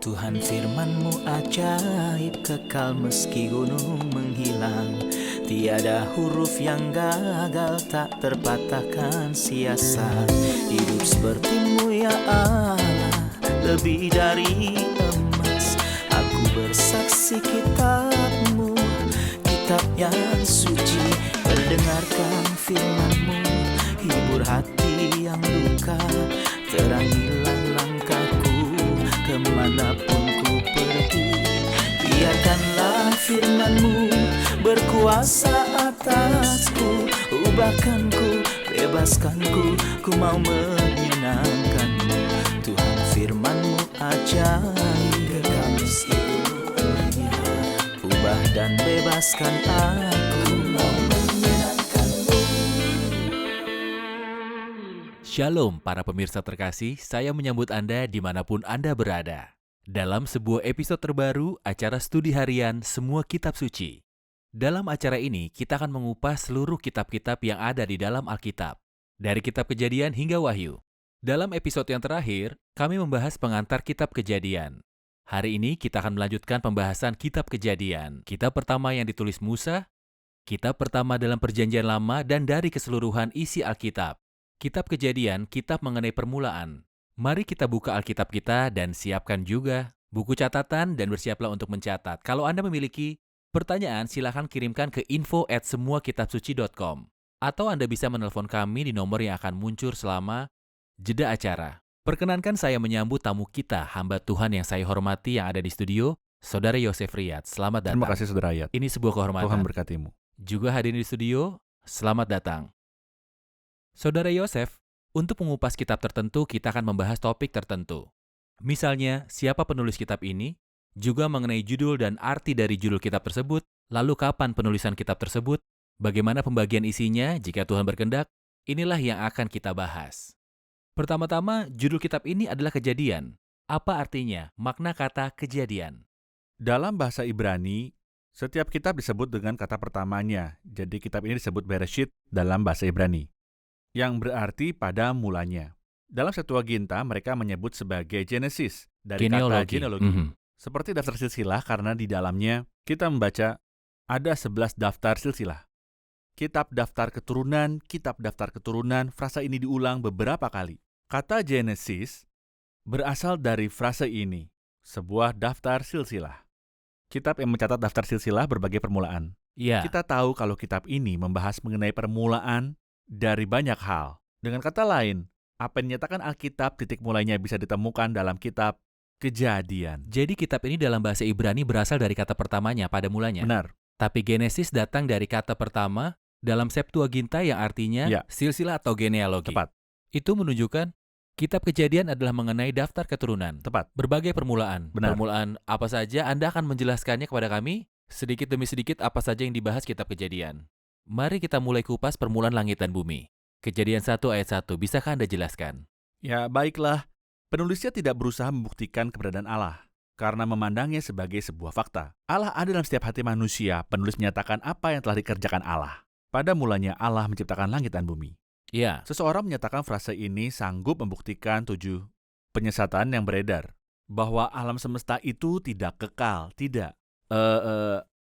Tuhan firman-Mu ajaib, kekal meski gunung menghilang. Tiada huruf yang gagal, tak terpatahkan siasat. Hidup seperti-Mu ya Allah, lebih dari emas. Aku bersaksi kitab-Mu, kitab yang suci. Mendengarkan firman-Mu, hibur hati yang luka. Terangilah langkahku kemanapun ku pergi. Biarkanlah firman-Mu berkuasa atasku. Ubahkanku, bebaskanku, ku mau menyenangkan-Mu. Tuhan firman-Mu ajaib, kekal meski gunung menghilang. Ubah dan bebaskan aku, mau menyenangkan-Mu. Shalom para pemirsa terkasih, saya menyambut Anda dimanapun Anda berada. Dalam sebuah episode terbaru, acara studi harian Semua Kitab Suci. Dalam acara ini, kita akan mengupas seluruh kitab-kitab yang ada di dalam Alkitab. Dari kitab Kejadian hingga Wahyu. Dalam episode yang terakhir, kami membahas pengantar kitab Kejadian. Hari ini kita akan melanjutkan pembahasan kitab Kejadian. Kitab pertama yang ditulis Musa, kitab pertama dalam Perjanjian Lama, dan dari keseluruhan isi Alkitab. Kitab Kejadian, kitab mengenai permulaan. Mari kita buka Alkitab kita dan siapkan juga buku catatan dan bersiaplah untuk mencatat. Kalau Anda memiliki pertanyaan, silakan kirimkan ke info@semuakitabsuci.com atau Anda bisa menelpon kami di nomor yang akan muncul selama jeda acara. Perkenankan saya menyambut tamu kita, hamba Tuhan yang saya hormati yang ada di studio, Saudara Yosef Riyad. Selamat datang. Terima kasih Saudara Riyad. Ini sebuah kehormatan. Tuhan berkati-Mu. Juga hadir di studio, selamat datang. Saudara Yosef, untuk mengupas kitab tertentu, kita akan membahas topik tertentu. Misalnya, siapa penulis kitab ini, juga mengenai judul dan arti dari judul kitab tersebut, lalu kapan penulisan kitab tersebut, bagaimana pembagian isinya jika Tuhan berkehendak, inilah yang akan kita bahas. Pertama-tama, judul kitab ini adalah Kejadian. Apa artinya makna kata kejadian? Dalam bahasa Ibrani, setiap kitab disebut dengan kata pertamanya. Jadi kitab ini disebut Bereshit dalam bahasa Ibrani, yang berarti pada mulanya. Dalam Septuaginta, mereka menyebut sebagai Genesis, dari kata genealogi. Seperti daftar silsilah, karena di dalamnya kita membaca ada 11 daftar silsilah. Kitab daftar keturunan, frasa ini diulang beberapa kali. Kata Genesis berasal dari frasa ini, sebuah daftar silsilah. Kitab yang mencatat daftar silsilah berbagai permulaan. Ya. Kita tahu kalau kitab ini membahas mengenai permulaan dari banyak hal. Dengan kata lain, apa yang dinyatakan Alkitab titik mulainya bisa ditemukan dalam kitab Kejadian. Jadi kitab ini dalam bahasa Ibrani berasal dari kata pertamanya pada mulanya. Benar. Tapi Genesis datang dari kata pertama dalam Septuaginta yang artinya silsilah atau genealogi. Tepat. Itu menunjukkan kitab Kejadian adalah mengenai daftar keturunan. Tepat. Berbagai permulaan. Benar. Permulaan apa saja, Anda akan menjelaskannya kepada kami sedikit demi sedikit apa saja yang dibahas kitab Kejadian. Mari kita mulai kupas permulaan langit dan bumi. Kejadian 1 ayat 1, bisakah Anda jelaskan? Ya, baiklah. Penulisnya tidak berusaha membuktikan keberadaan Allah, karena memandangnya sebagai sebuah fakta. Allah ada dalam setiap hati manusia. Penulis menyatakan apa yang telah dikerjakan Allah. Pada mulanya Allah menciptakan langit dan bumi. Ya. Seseorang menyatakan frase ini sanggup membuktikan 7 penyesatan yang beredar. Bahwa alam semesta itu tidak kekal, tidak.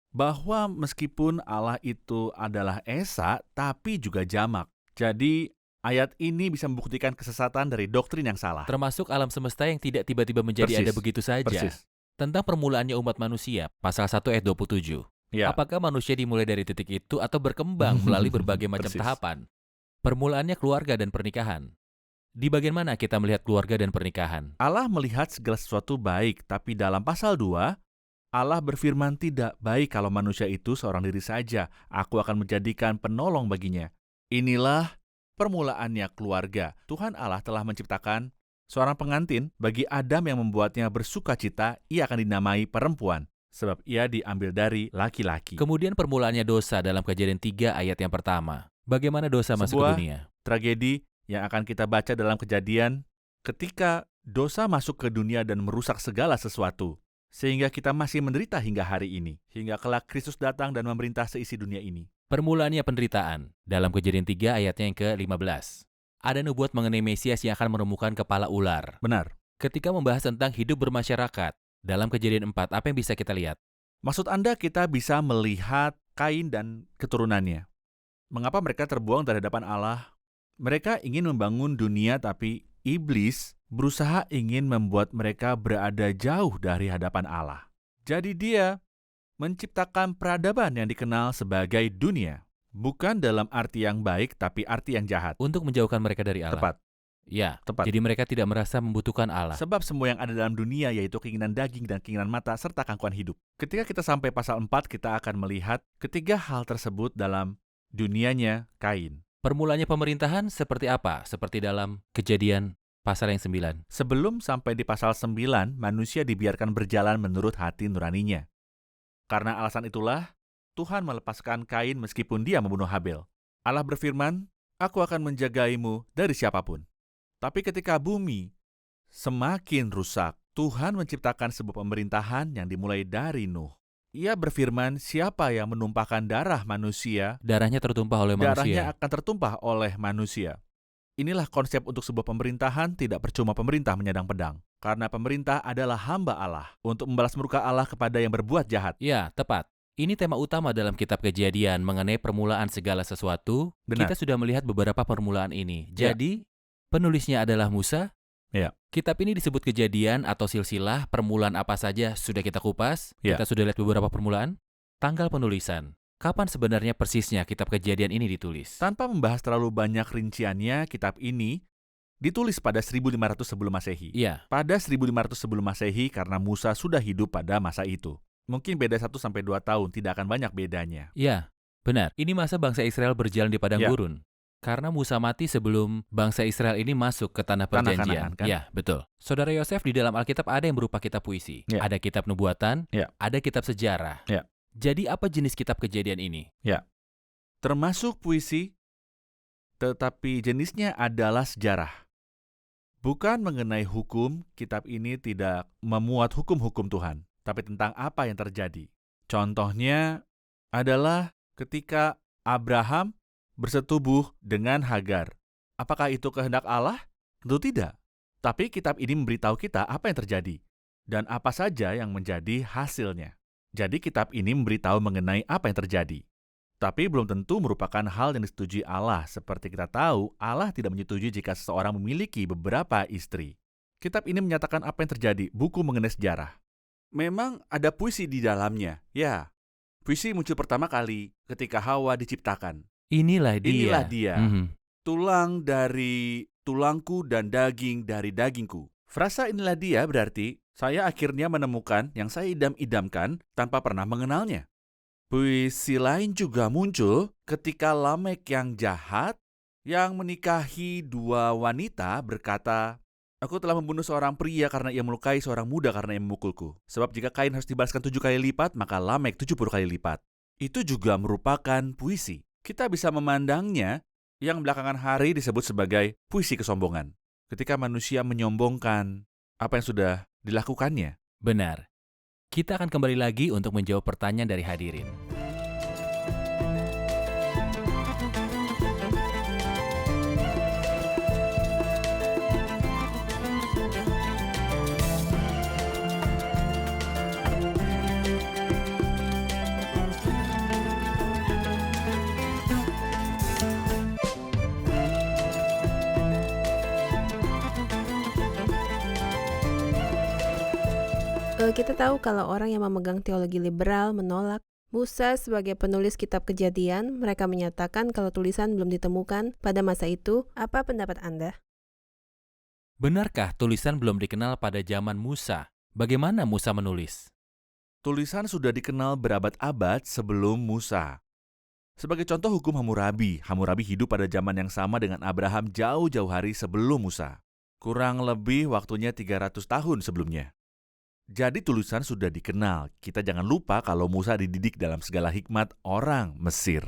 Bahwa meskipun Allah itu adalah esa, tapi juga jamak. Jadi, ayat ini bisa membuktikan kesesatan dari doktrin yang salah. Termasuk alam semesta yang tidak tiba-tiba menjadi ada begitu saja. Persis. Tentang permulaannya umat manusia, pasal 1 ayat 27. Ya. Apakah manusia dimulai dari titik itu atau berkembang melalui berbagai macam tahapan? Permulaannya keluarga dan pernikahan. Di bagian mana kita melihat keluarga dan pernikahan? Allah melihat segala sesuatu baik, tapi dalam pasal 2, Allah berfirman tidak baik kalau manusia itu seorang diri saja. Aku akan menjadikan penolong baginya. Inilah permulaannya keluarga. Tuhan Allah telah menciptakan seorang pengantin bagi Adam yang membuatnya bersuka cita. Ia akan dinamai perempuan, sebab ia diambil dari laki-laki. Kemudian permulaannya dosa dalam Kejadian 3 ayat yang pertama. Bagaimana dosa masuk ke dunia? Tragedi yang akan kita baca dalam Kejadian ketika dosa masuk ke dunia dan merusak segala sesuatu. Sehingga kita masih menderita hingga hari ini. Hingga kelak Kristus datang dan memerintah seisi dunia ini. Permulaannya penderitaan. Dalam Kejadian 3 ayatnya yang ke-15. Ada nubuat mengenai Mesias yang akan menemukan kepala ular. Benar. Ketika membahas tentang hidup bermasyarakat, dalam Kejadian 4, apa yang bisa kita lihat? Maksud Anda kita bisa melihat Kain dan keturunannya. Mengapa mereka terbuang dari hadapan Allah? Mereka ingin membangun dunia, tapi iblis berusaha ingin membuat mereka berada jauh dari hadapan Allah. Jadi dia menciptakan peradaban yang dikenal sebagai dunia. Bukan dalam arti yang baik, tapi arti yang jahat. Untuk menjauhkan mereka dari Allah. Tepat. Ya, Tepat. jadi mereka tidak merasa membutuhkan Allah. Sebab semua yang ada dalam dunia yaitu keinginan daging dan keinginan mata serta kangkuhan hidup. Ketika kita sampai pasal 4, kita akan melihat ketiga hal tersebut dalam dunianya Kain. Permulanya pemerintahan seperti apa? Seperti dalam Kejadian pasal yang 9. Sebelum sampai di pasal 9, manusia dibiarkan berjalan menurut hati nuraninya. Karena alasan itulah, Tuhan melepaskan Kain meskipun dia membunuh Habel. Allah berfirman, "Aku akan menjagaimu dari siapapun." Tapi ketika bumi semakin rusak, Tuhan menciptakan sebuah pemerintahan yang dimulai dari Nuh. Ia berfirman, siapa yang menumpahkan darah manusia, Darahnya tertumpah oleh darahnya manusia. akan tertumpah oleh manusia. Inilah konsep untuk sebuah pemerintahan, tidak percuma pemerintah menyandang pedang. Karena pemerintah adalah hamba Allah untuk membalas murka Allah kepada yang berbuat jahat. Ya, tepat. Ini tema utama dalam kitab Kejadian mengenai permulaan segala sesuatu. Benar. Kita sudah melihat beberapa permulaan ini. Ya. Jadi, penulisnya adalah Musa. Ya. Kitab ini disebut Kejadian atau silsilah. Permulaan apa saja sudah kita kupas. Ya. Kita sudah lihat beberapa permulaan. Tanggal penulisan. Kapan sebenarnya persisnya kitab Kejadian ini ditulis? Tanpa membahas terlalu banyak rinciannya, kitab ini ditulis pada 1500 sebelum Masehi. Iya, Pada 1500 sebelum Masehi karena Musa sudah hidup pada masa itu. Mungkin beda 1-2 tahun, tidak akan banyak bedanya. iya, benar. Ini masa bangsa Israel berjalan di padang Ya. gurun. Karena Musa mati sebelum bangsa Israel ini masuk ke tanah Tanah perjanjian. Kanaan, kan? Ya, betul. Saudara Yosef, di dalam Alkitab ada yang berupa kitab puisi. Ya. Ada kitab nubuatan, Ya. ada kitab sejarah. Ya. Jadi apa jenis kitab Kejadian ini? Termasuk puisi, tetapi jenisnya adalah sejarah. Bukan mengenai hukum, kitab ini tidak memuat hukum-hukum Tuhan, tapi tentang apa yang terjadi. Contohnya adalah ketika Abraham bersetubuh dengan Hagar. Apakah itu kehendak Allah? Tentu tidak. Tapi kitab ini memberitahu kita apa yang terjadi dan apa saja yang menjadi hasilnya. Jadi kitab ini memberitahu mengenai apa yang terjadi. Tapi belum tentu merupakan hal yang disetujui Allah. Seperti kita tahu, Allah tidak menyetujui jika seseorang memiliki beberapa istri. Kitab ini menyatakan apa yang terjadi, buku mengenai sejarah. Memang ada puisi di dalamnya, ya. Puisi muncul pertama kali ketika Hawa diciptakan. Inilah dia. Inilah dia. Mhm. Tulang dari tulangku dan daging dari dagingku. Frasa inilah dia berarti saya akhirnya menemukan yang saya idam-idamkan tanpa pernah mengenalnya. Puisi lain juga muncul ketika Lamek yang jahat yang menikahi dua wanita berkata, "Aku telah membunuh seorang pria karena ia melukai seorang muda karena ia memukulku. Sebab jika Kain harus dibalaskan 7 kali lipat, maka Lamek 70 kali lipat." Itu juga merupakan puisi. Kita bisa memandangnya yang belakangan hari disebut sebagai puisi kesombongan. Ketika manusia menyombongkan apa yang sudah dilakukannya. Benar. Kita akan kembali lagi untuk menjawab pertanyaan dari hadirin. Kita tahu kalau orang yang memegang teologi liberal menolak Musa sebagai penulis kitab Kejadian. Mereka menyatakan kalau tulisan belum ditemukan pada masa itu. Apa pendapat Anda? Benarkah tulisan belum dikenal pada zaman Musa? Bagaimana Musa menulis? Tulisan sudah dikenal berabad-abad sebelum Musa. Sebagai contoh hukum Hammurabi, Hammurabi hidup pada zaman yang sama dengan Abraham jauh-jauh hari sebelum Musa. Kurang lebih waktunya 300 tahun sebelumnya. Jadi tulisan sudah dikenal. Kita jangan lupa kalau Musa dididik dalam segala hikmat orang Mesir.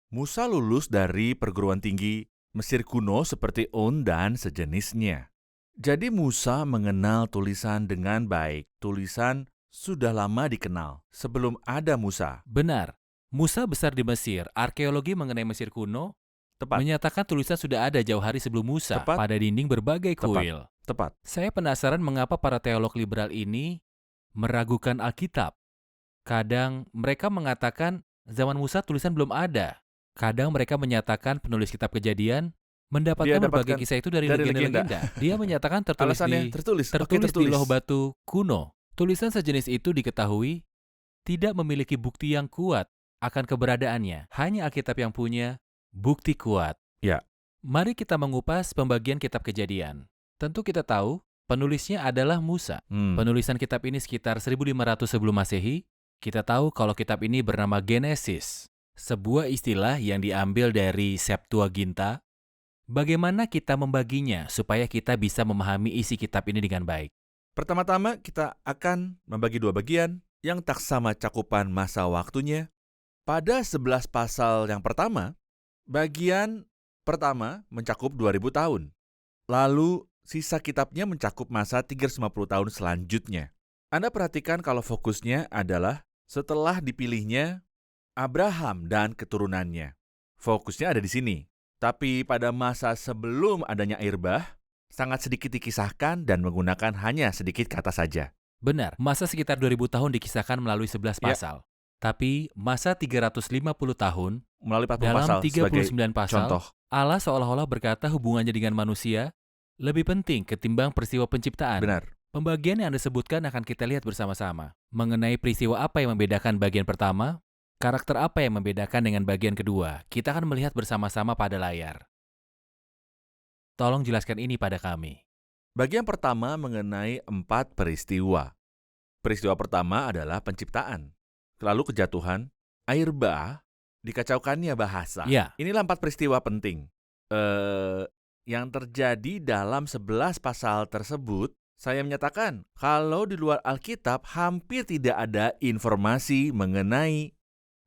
Musa lulus dari perguruan tinggi Mesir kuno seperti On dan sejenisnya. Jadi Musa mengenal tulisan dengan baik. Tulisan sudah lama dikenal sebelum ada Musa. Benar. Musa besar di Mesir. Arkeologi mengenai Mesir kuno Tepat. menyatakan tulisan sudah ada jauh hari sebelum Musa Tepat. pada dinding berbagai Tepat. kuil. Tepat. Saya penasaran mengapa para teolog liberal ini meragukan Alkitab. Kadang mereka mengatakan zaman Musa tulisan belum ada. Kadang mereka menyatakan penulis kitab Kejadian mendapatkan Dia berbagai dapatkan kisah itu dari dari legenda-legenda. Dia menyatakan Alasannya tertulis. Oke, di loh batu kuno. Tulisan sejenis itu diketahui tidak memiliki bukti yang kuat akan keberadaannya. Hanya Alkitab yang punya bukti kuat. Ya. Mari kita mengupas pembagian kitab Kejadian. Tentu kita tahu penulisnya adalah Musa. Penulisan kitab ini sekitar 1500 sebelum Masehi. Kita tahu kalau kitab ini bernama Genesis, sebuah istilah yang diambil dari Septuaginta. Bagaimana kita membaginya supaya kita bisa memahami isi kitab ini dengan baik? Pertama-tama kita akan membagi dua bagian yang tak sama cakupan masa waktunya. Pada 11 pasal yang pertama, bagian pertama mencakup 2000 tahun. Lalu sisa kitabnya mencakup masa 350 tahun selanjutnya. Anda perhatikan kalau fokusnya adalah setelah dipilihnya Abraham dan keturunannya. Fokusnya ada di sini. Tapi pada masa sebelum adanya air bah, sangat sedikit dikisahkan dan menggunakan hanya sedikit kata saja. Benar, masa sekitar 2000 tahun dikisahkan melalui 11 pasal. Tapi masa 350 tahun Melalui 40 dalam pasal 39 pasal, contoh. Allah seolah-olah berkata hubungannya dengan manusia lebih penting ketimbang peristiwa penciptaan. Benar. Pembagian yang Anda sebutkan akan kita lihat bersama-sama. Mengenai peristiwa apa yang membedakan bagian pertama, karakter apa yang membedakan dengan bagian kedua, kita akan melihat bersama-sama pada layar. Tolong jelaskan ini pada kami. Bagian pertama mengenai 4 peristiwa. Peristiwa pertama adalah penciptaan, lalu kejatuhan, air bah, dikacaukannya bahasa. Ya. Inilah 4 peristiwa penting. Yang terjadi dalam 11 pasal tersebut, saya menyatakan kalau di luar Alkitab hampir tidak ada informasi mengenai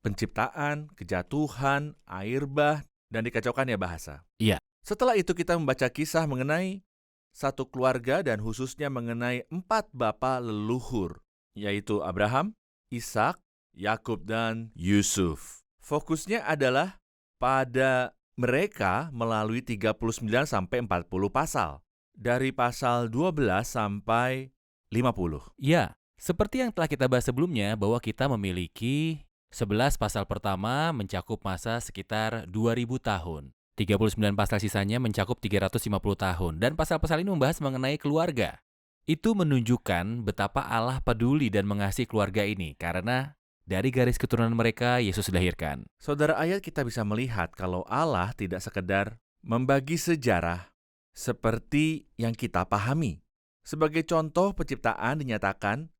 penciptaan, kejatuhan, air bah, dan dikacaukannya bahasa. Iya. Setelah itu kita membaca kisah mengenai satu keluarga dan khususnya mengenai 4 bapa leluhur, yaitu Abraham, Ishak, Yakub, dan Yusuf. Fokusnya adalah pada mereka melalui 39 sampai 40 pasal. Dari pasal 12 sampai 50. Ya, seperti yang telah kita bahas sebelumnya bahwa kita memiliki 11 pasal pertama mencakup masa sekitar 2000 tahun. 39 pasal sisanya mencakup 350 tahun. Dan pasal-pasal ini membahas mengenai keluarga. Itu menunjukkan betapa Allah peduli dan mengasihi keluarga ini. Karena dari garis keturunan mereka, Yesus dilahirkan. Saudara, ayat kita bisa melihat kalau Allah tidak sekedar membagi sejarah seperti yang kita pahami. Sebagai contoh, penciptaan dinyatakan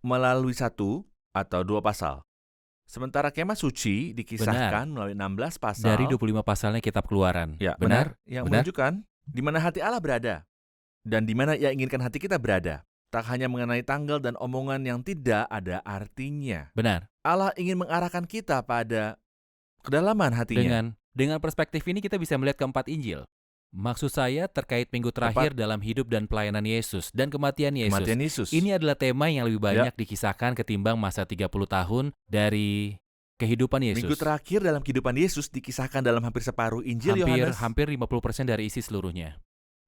melalui 1 atau 2 pasal. Sementara kemah suci dikisahkan melalui 16 pasal. Dari 25 pasalnya kitab Keluaran. Ya, benar? Yang Benar? menunjukkan di mana hati Allah berada dan di mana Ia inginkan hati kita berada. Tak hanya mengenai tanggal dan omongan yang tidak ada artinya. Benar. Allah ingin mengarahkan kita pada kedalaman hatinya. Dengan perspektif ini kita bisa melihat keempat Injil. Maksud saya terkait minggu terakhir dalam hidup dan pelayanan Yesus dan kematian Yesus. Kematian Yesus. Ini adalah tema yang lebih banyak dikisahkan ketimbang masa 30 tahun dari kehidupan Yesus. Minggu terakhir dalam kehidupan Yesus dikisahkan dalam hampir separuh Injil Yohanes. Hampir 50% dari isi seluruhnya.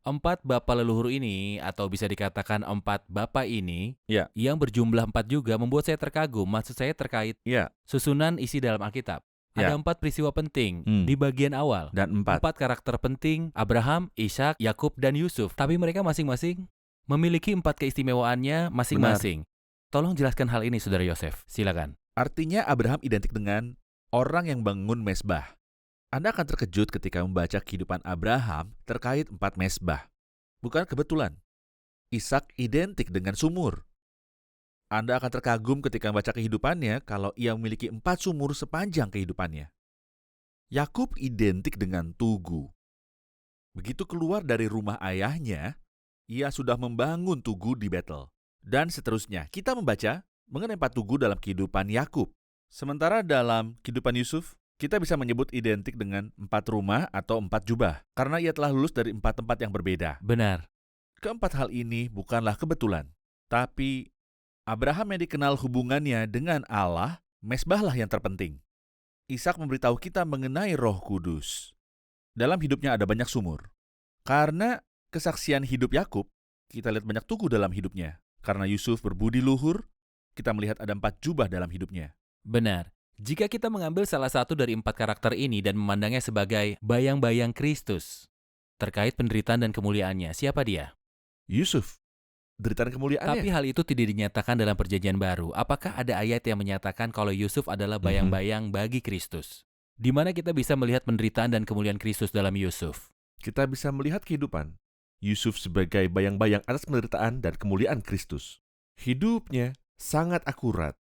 4 bapa leluhur ini, atau bisa dikatakan 4 bapa ini, yang berjumlah 4 juga membuat saya terkagum. Maksud saya terkait susunan isi dalam Alkitab. Ada 4 peristiwa penting di bagian awal. Dan 4 karakter penting, Abraham, Ishak, Yakub, dan Yusuf. Tapi mereka masing-masing memiliki 4 keistimewaannya masing-masing. Tolong jelaskan hal ini, Saudara Yosef. Silakan. Artinya Abraham identik dengan orang yang bangun mezbah. Anda akan terkejut ketika membaca kehidupan Abraham terkait 4 mezbah. Bukan kebetulan. Ishak identik dengan sumur. Anda akan terkagum ketika membaca kehidupannya kalau ia memiliki 4 sumur sepanjang kehidupannya. Yakub identik dengan tugu. Begitu keluar dari rumah ayahnya, ia sudah membangun tugu di Betel. Dan seterusnya, kita membaca mengenai 4 tugu dalam kehidupan Yakub. Sementara dalam kehidupan Yusuf, kita bisa menyebut identik dengan 4 rumah atau 4 jubah, karena ia telah lulus dari 4 tempat yang berbeda. Benar. Keempat hal ini bukanlah kebetulan, tapi Abraham yang dikenal hubungannya dengan Allah, mezbahlah yang terpenting. Ishak memberitahu kita mengenai Roh Kudus. Dalam hidupnya ada banyak sumur. Karena kesaksian hidup Yakub, kita lihat banyak tugu dalam hidupnya. Karena Yusuf berbudi luhur, kita melihat ada 4 jubah dalam hidupnya. Benar. Jika kita mengambil salah satu dari 4 karakter ini dan memandangnya sebagai bayang-bayang Kristus terkait penderitaan dan kemuliaannya, siapa dia? Yusuf, penderitaan kemuliaannya. Tapi hal itu tidak dinyatakan dalam Perjanjian Baru. Apakah ada ayat yang menyatakan kalau Yusuf adalah bayang-bayang bagi Kristus? Di mana kita bisa melihat penderitaan dan kemuliaan Kristus dalam Yusuf? Kita bisa melihat kehidupan Yusuf sebagai bayang-bayang atas penderitaan dan kemuliaan Kristus. Hidupnya sangat akurat.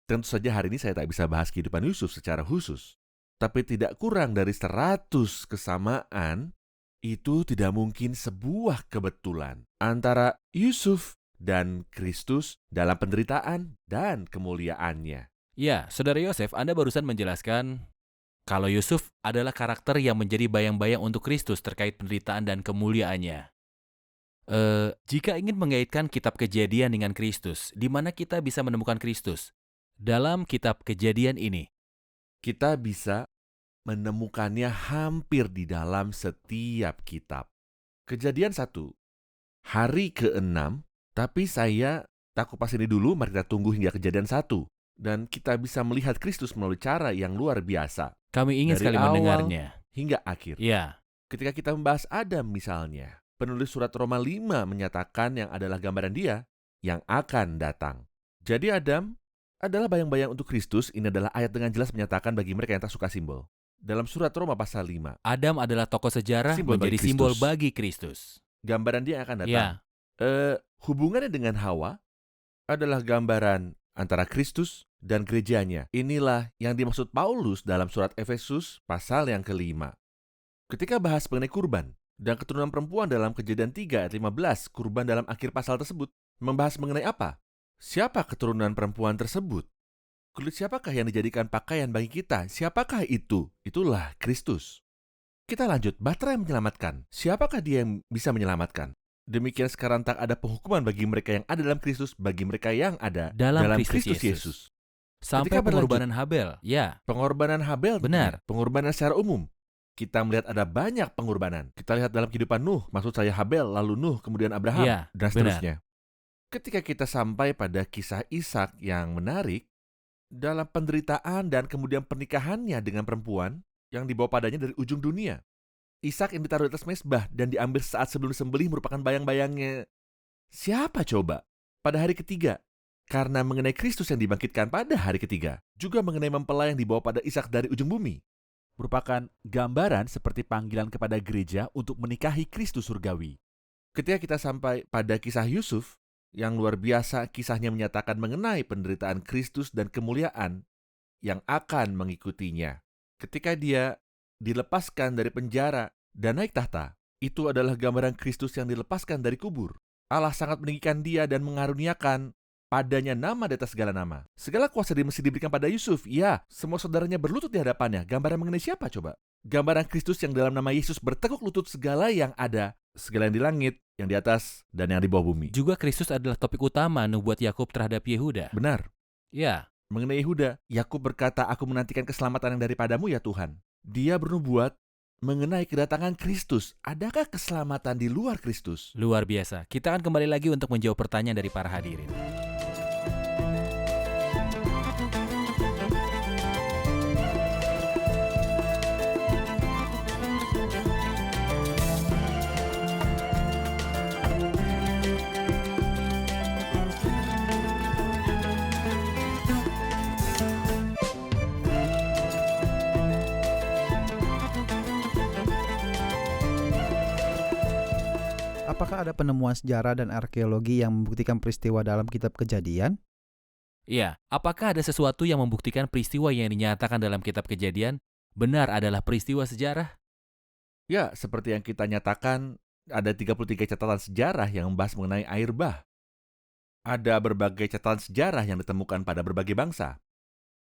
Tentu saja hari ini saya tak bisa bahas kehidupan Yusuf secara khusus. Tapi tidak kurang dari 100 kesamaan, itu tidak mungkin sebuah kebetulan antara Yusuf dan Kristus dalam penderitaan dan kemuliaannya. Ya, Saudara Yosef, Anda barusan menjelaskan kalau Yusuf adalah karakter yang menjadi bayang-bayang untuk Kristus terkait penderitaan dan kemuliaannya. Jika ingin mengaitkan kitab Kejadian dengan Kristus, di mana kita bisa menemukan Kristus? Dalam kitab Kejadian ini, Kita bisa menemukannya hampir di dalam setiap kitab. Kejadian 1, hari ke-6, tapi saya tak kupas ini dulu, mari kita tunggu hingga Kejadian 1. Dan kita bisa melihat Kristus melalui cara yang luar biasa. kami ingin Dari sekali awal mendengarnya. hingga akhir. Ya, Ketika kita membahas Adam misalnya, penulis surat Roma 5 menyatakan yang adalah gambaran dia yang akan datang. Jadi Adam adalah bayang-bayang untuk Kristus. Ini adalah ayat dengan jelas menyatakan bagi mereka yang tak suka simbol. Dalam surat Roma pasal 5, Adam adalah tokoh sejarah Simbol menjadi bagi simbol Kristus. bagi Kristus. gambaran dia yang akan datang. Ya, Hubungannya dengan Hawa adalah gambaran antara Kristus dan gerejanya. Inilah yang dimaksud Paulus dalam surat Efesus pasal yang ke-5. Ketika bahas mengenai kurban dan keturunan perempuan dalam Kejadian 3 ayat 15, kurban dalam akhir pasal tersebut membahas mengenai apa? Siapa keturunan perempuan tersebut? Kulit siapakah yang dijadikan pakaian bagi kita? Siapakah itu? Itulah Kristus. Kita lanjut, bahtera yang menyelamatkan. Siapakah dia yang bisa menyelamatkan? Demikian sekarang tak ada penghukuman bagi mereka yang ada dalam Kristus, bagi mereka yang ada Dalam Kristus Kristus Yesus. Yesus. sampai Ketika berlanjut, pengorbanan Habel. Ya, Pengorbanan Habel, Benar. Pengorbanan secara umum. Kita melihat ada banyak pengorbanan. Kita lihat dalam kehidupan Nuh, maksud saya Habel, lalu Nuh, kemudian Abraham, ya, dan benar. seterusnya. Ketika kita sampai pada kisah Ishak yang menarik, dalam penderitaan dan kemudian pernikahannya dengan perempuan yang dibawa padanya dari ujung dunia. Ishak yang ditaruh di atas mezbah dan diambil saat sebelum sembelih merupakan bayang-bayangnya. Siapa coba? Pada hari ketiga. Karena mengenai Kristus yang dibangkitkan pada hari ketiga. Juga mengenai mempelai yang dibawa pada Ishak dari ujung bumi. Merupakan gambaran seperti panggilan kepada gereja untuk menikahi Kristus surgawi. Ketika kita sampai pada kisah Yusuf, yang luar biasa kisahnya menyatakan mengenai penderitaan Kristus dan kemuliaan yang akan mengikutinya. Ketika dia dilepaskan dari penjara dan naik tahta, itu adalah gambaran Kristus yang dilepaskan dari kubur. Allah sangat meninggikan dia dan mengaruniakan padanya nama di atas segala nama. Segala kuasa mesti diberikan pada Yusuf. Ya, semua saudaranya berlutut di hadapannya. Gambaran mengenai siapa coba? Gambaran Kristus yang dalam nama Yesus bertekuk lutut segala yang ada, segala yang di langit, yang di atas, dan yang di bawah bumi. Juga Kristus adalah topik utama nubuat Yakub terhadap Yehuda. Benar. Ya, Mengenai Yehuda, Yakub berkata, "Aku menantikan keselamatan yang daripadamu ya Tuhan." Dia bernubuat mengenai kedatangan Kristus. Adakah keselamatan di luar Kristus? luar biasa. Kita akan kembali lagi untuk menjawab pertanyaan dari para hadirin. Apakah ada penemuan sejarah dan arkeologi yang membuktikan peristiwa dalam kitab Kejadian? Ya, apakah ada sesuatu yang membuktikan peristiwa yang dinyatakan dalam kitab Kejadian benar adalah peristiwa sejarah? Ya, seperti yang kita nyatakan, ada 33 catatan sejarah yang membahas mengenai air bah. Ada berbagai catatan sejarah yang ditemukan pada berbagai bangsa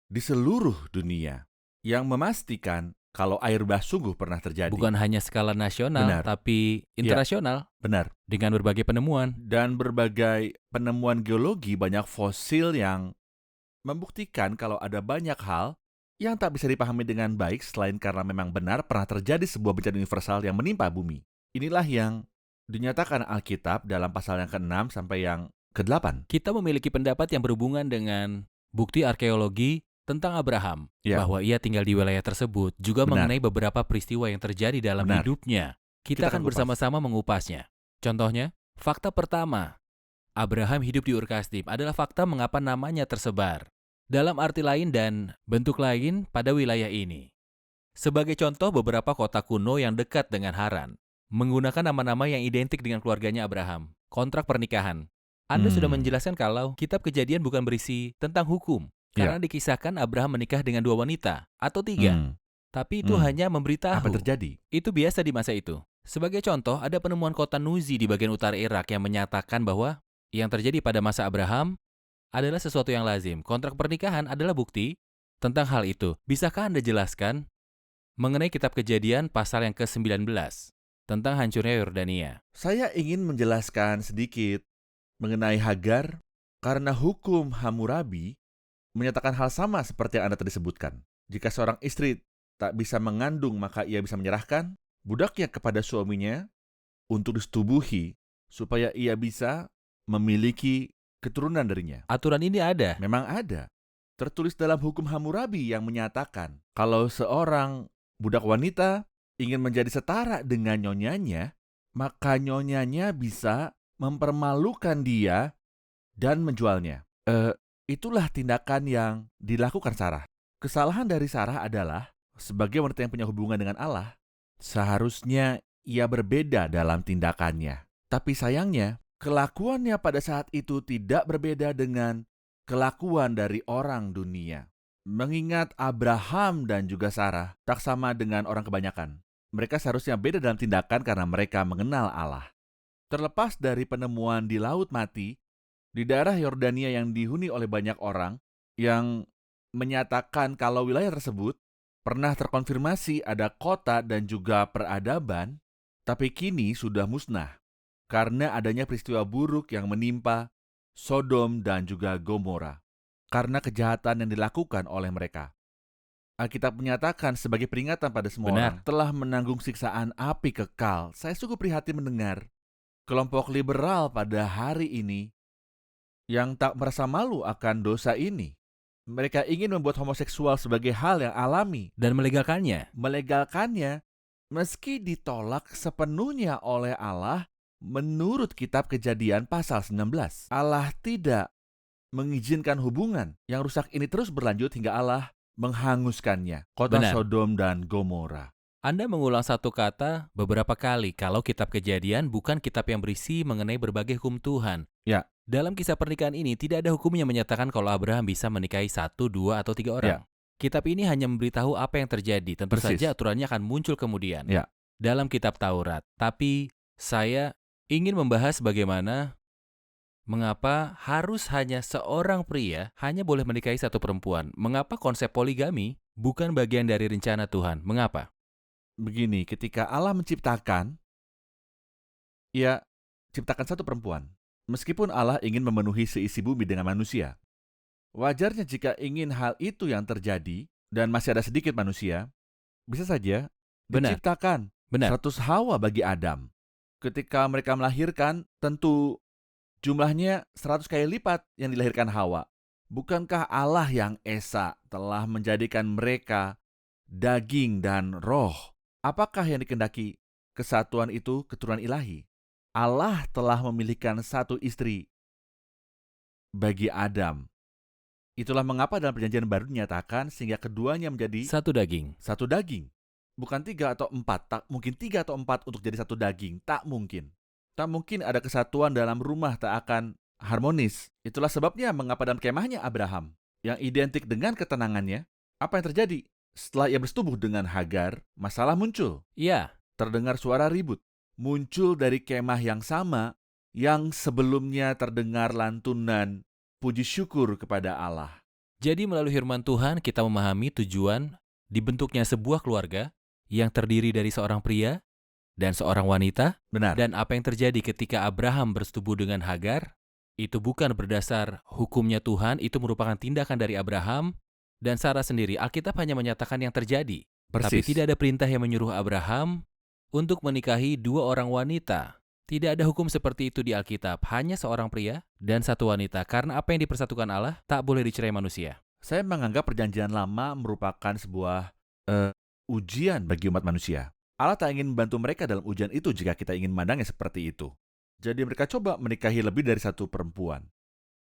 di seluruh dunia yang memastikan kalau air bah sungguh pernah terjadi. Bukan hanya skala nasional, Benar. tapi internasional Benar. dengan berbagai penemuan. Dan berbagai penemuan geologi, banyak fosil yang membuktikan kalau ada banyak hal yang tak bisa dipahami dengan baik selain karena memang benar pernah terjadi sebuah bencana universal yang menimpa bumi. Inilah yang dinyatakan Alkitab dalam pasal yang ke-6 sampai yang ke-8. Kita memiliki pendapat yang berhubungan dengan bukti arkeologi tentang Abraham, Ya. bahwa ia tinggal di wilayah tersebut, juga Benar. mengenai beberapa peristiwa yang terjadi dalam Benar. hidupnya. Kita Kita akan akan kupas. bersama-sama mengupasnya. Contohnya, fakta pertama, Abraham hidup di Ur-Kasdim adalah fakta mengapa namanya tersebar dalam arti lain dan bentuk lain pada wilayah ini. Sebagai contoh, beberapa kota kuno yang dekat dengan Haran menggunakan nama-nama yang identik dengan keluarganya Abraham. Kontrak pernikahan. Anda sudah menjelaskan kalau kitab Kejadian bukan berisi tentang hukum, karena dikisahkan Abraham menikah dengan 2 wanita atau 3. Tapi itu hanya memberitahu. Apa terjadi? Itu biasa di masa itu. Sebagai contoh, ada penemuan kota Nuzi di bagian utara Irak yang menyatakan bahwa yang terjadi pada masa Abraham adalah sesuatu yang lazim. Kontrak pernikahan adalah bukti tentang hal itu. Bisakah Anda jelaskan mengenai kitab Kejadian pasal yang ke-19 tentang hancurnya Yordania? Saya ingin menjelaskan sedikit mengenai Hagar karena hukum Hammurabi menyatakan hal sama seperti yang Anda tadi sebutkan. Jika seorang istri tak bisa mengandung, maka ia bisa menyerahkan budaknya kepada suaminya untuk disetubuhi supaya ia bisa memiliki keturunan darinya. Aturan ini ada. Memang ada. Tertulis dalam hukum Hammurabi yang menyatakan kalau seorang budak wanita ingin menjadi setara dengan nyonyanya, maka nyonyanya bisa mempermalukan dia dan menjualnya. Itulah tindakan yang dilakukan Sarah. Kesalahan dari Sarah adalah, sebagai wanita yang punya hubungan dengan Allah, seharusnya ia berbeda dalam tindakannya. Tapi sayangnya, kelakuannya pada saat itu tidak berbeda dengan kelakuan dari orang dunia. Mengingat Abraham dan juga Sarah tak sama dengan orang kebanyakan. Mereka seharusnya beda dalam tindakan karena mereka mengenal Allah. Terlepas dari penemuan di Laut Mati, di daerah Yordania yang dihuni oleh banyak orang yang menyatakan kalau wilayah tersebut pernah terkonfirmasi ada kota dan juga peradaban, tapi kini sudah musnah karena adanya peristiwa buruk yang menimpa Sodom dan juga Gomora karena kejahatan yang dilakukan oleh mereka. Alkitab menyatakan sebagai peringatan pada semua Benar. orang telah menanggung siksaan api kekal. Saya sungguh prihatin mendengar kelompok liberal pada hari ini yang tak merasa malu akan dosa ini. Mereka ingin membuat homoseksual sebagai hal yang alami, Dan melegalkannya. melegalkannya meski ditolak sepenuhnya oleh Allah menurut kitab Kejadian pasal 19. Allah tidak mengizinkan hubungan yang rusak ini terus berlanjut hingga Allah menghanguskannya, kota Benar. Sodom dan Gomora. Anda mengulang satu kata beberapa kali kalau kitab Kejadian bukan kitab yang berisi mengenai berbagai hukum Tuhan. Ya. Dalam kisah pernikahan ini tidak ada hukum yang menyatakan kalau Abraham bisa menikahi 1, 2, atau 3 orang. Kitab ini hanya memberitahu apa yang terjadi. Tentu Persis. saja aturannya akan muncul kemudian Ya. dalam kitab Taurat. Tapi saya ingin membahas bagaimana mengapa harus hanya seorang pria hanya boleh menikahi 1 perempuan. Mengapa konsep poligami bukan bagian dari rencana Tuhan? Mengapa? Begini, ketika Allah menciptakan, ia ciptakan 1 perempuan. Meskipun Allah ingin memenuhi seisi bumi dengan manusia. Wajarnya jika ingin hal itu yang terjadi, dan masih ada sedikit manusia, bisa saja Benar. diciptakan Benar. 100 Hawa bagi Adam. Ketika mereka melahirkan, tentu jumlahnya 100 kali lipat yang dilahirkan Hawa. Bukankah Allah yang Esa telah menjadikan mereka daging dan roh? Apakah yang dikehendaki kesatuan itu keturunan ilahi? Allah telah memilihkan 1 istri bagi Adam. Itulah mengapa dalam perjanjian baru dinyatakan sehingga keduanya menjadi 1 daging. 1 daging. Bukan 3 atau 4, tak mungkin 3 atau 4 untuk jadi 1 daging, tak mungkin. Tak mungkin ada kesatuan dalam rumah tak akan harmonis. Itulah sebabnya mengapa dalam kemahnya Abraham, yang identik dengan ketenangannya, apa yang terjadi? Setelah ia bersetubuh dengan Hagar, masalah muncul. Iya, Terdengar suara ribut. Muncul dari kemah yang sama, yang sebelumnya terdengar lantunan puji syukur kepada Allah. jadi melalui firman Tuhan kita memahami tujuan dibentuknya sebuah keluarga yang terdiri dari seorang pria dan seorang wanita. Benar. Dan apa yang terjadi ketika Abraham bersetubuh dengan Hagar, itu bukan berdasar hukumnya Tuhan, itu merupakan tindakan dari Abraham dan Sarah sendiri. Alkitab hanya menyatakan yang terjadi. Tapi Persis. tidak ada perintah yang menyuruh Abraham untuk menikahi 2 orang wanita. Tidak ada hukum seperti itu di Alkitab, hanya seorang pria dan satu wanita, karena apa yang dipersatukan Allah tak boleh dicerai manusia. Saya menganggap perjanjian lama merupakan sebuah ujian bagi umat manusia. Allah tak ingin membantu mereka dalam ujian itu jika kita ingin memandangnya seperti itu. Jadi mereka coba menikahi lebih dari satu perempuan.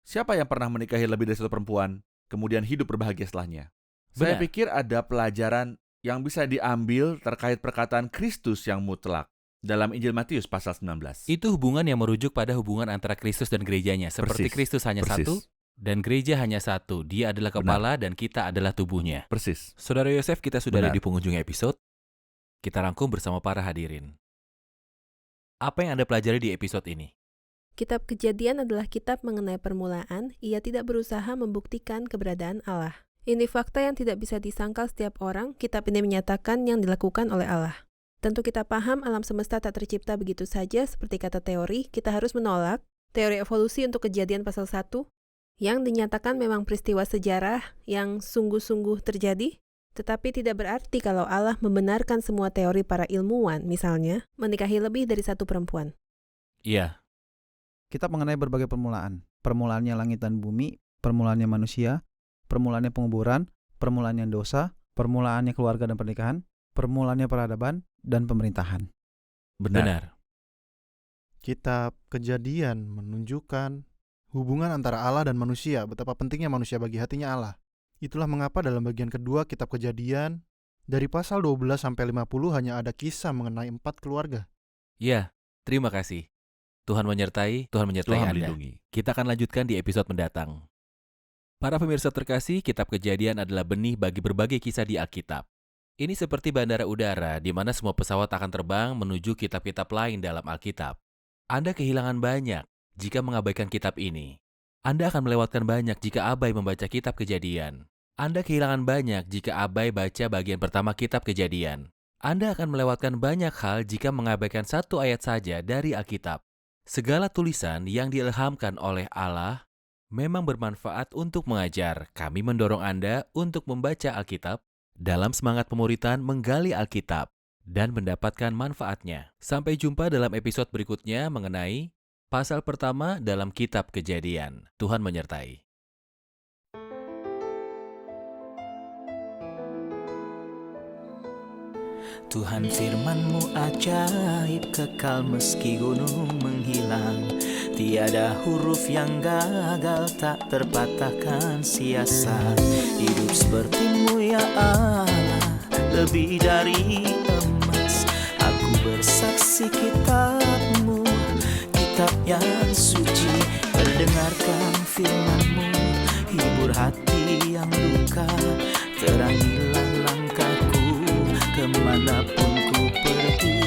Siapa yang pernah menikahi lebih dari satu perempuan, kemudian hidup berbahagia setelahnya? Saya Benar. pikir ada pelajaran yang bisa diambil terkait perkataan Kristus yang mutlak dalam Injil Matius pasal 19. Itu hubungan yang merujuk pada hubungan antara Kristus dan gerejanya. Seperti Persis, Kristus hanya persis. satu dan gereja hanya satu. Dia adalah kepala dan kita adalah tubuhnya. Persis. Saudara Yosef, kita sudah ada Benar. di penghujung episode. Kita rangkum bersama para hadirin. Apa yang Anda pelajari di episode ini? Kitab Kejadian adalah kitab mengenai permulaan. Ia tidak berusaha membuktikan keberadaan Allah. Ini fakta yang tidak bisa disangkal setiap orang. Kitab ini menyatakan yang dilakukan oleh Allah. Tentu kita paham alam semesta tak tercipta begitu saja seperti kata teori. Kita harus menolak teori evolusi untuk Kejadian pasal 1 yang dinyatakan memang peristiwa sejarah yang sungguh-sungguh terjadi. Tetapi tidak berarti kalau Allah membenarkan semua teori para ilmuwan, misalnya, menikahi lebih dari satu perempuan. Iya, Kitab mengenai berbagai permulaan. Permulaannya langit dan bumi, permulaannya manusia, permulaannya penguburan, permulaannya dosa, permulaannya keluarga dan pernikahan, permulaannya peradaban, dan pemerintahan. benar. Kitab Kejadian menunjukkan hubungan antara Allah dan manusia, betapa pentingnya manusia bagi hatinya Allah. Itulah mengapa dalam bagian kedua Kitab Kejadian, dari pasal 12 sampai 50 hanya ada kisah mengenai 4 keluarga. Iya, terima kasih. Tuhan menyertai Anda. melindungi. Kita akan lanjutkan di episode mendatang. Para pemirsa terkasih, Kitab Kejadian adalah benih bagi berbagai kisah di Alkitab. Ini seperti bandara udara, di mana semua pesawat akan terbang menuju kitab-kitab lain dalam Alkitab. Anda kehilangan banyak jika mengabaikan kitab ini. Anda akan melewatkan banyak jika abai membaca Kitab Kejadian. Anda kehilangan banyak jika abai baca bagian pertama Kitab Kejadian. Anda akan melewatkan banyak hal jika mengabaikan satu ayat saja dari Alkitab. Segala tulisan yang diilhamkan oleh Allah memang bermanfaat untuk mengajar. Kami mendorong Anda untuk membaca Alkitab dalam semangat pemuritan menggali Alkitab dan mendapatkan manfaatnya. Sampai jumpa dalam episode berikutnya mengenai pasal pertama dalam Kitab Kejadian. Tuhan menyertai. Tuhan firman-Mu ajaib, kekal meski gunung menghilang. Tiada huruf yang gagal, tak terpatahkan siasat. Hidup seperti-Mu ya Allah, lebih dari emas. Aku bersaksi kitab-Mu, kitab yang suci. Mendengarkan firman-Mu, hibur hati yang luka. Terangilah langkahku kemanapun ku pergi.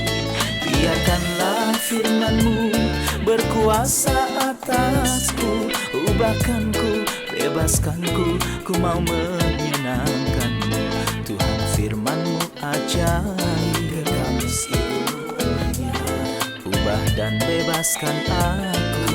Biarkanlah firman-Mu berkuasa atasku. Ubahkanku, bebaskanku, ku mau menyenangkan-Mu. Tuhan firman-Mu ajaib, kekal meski dunia. Ubah dan bebaskan aku.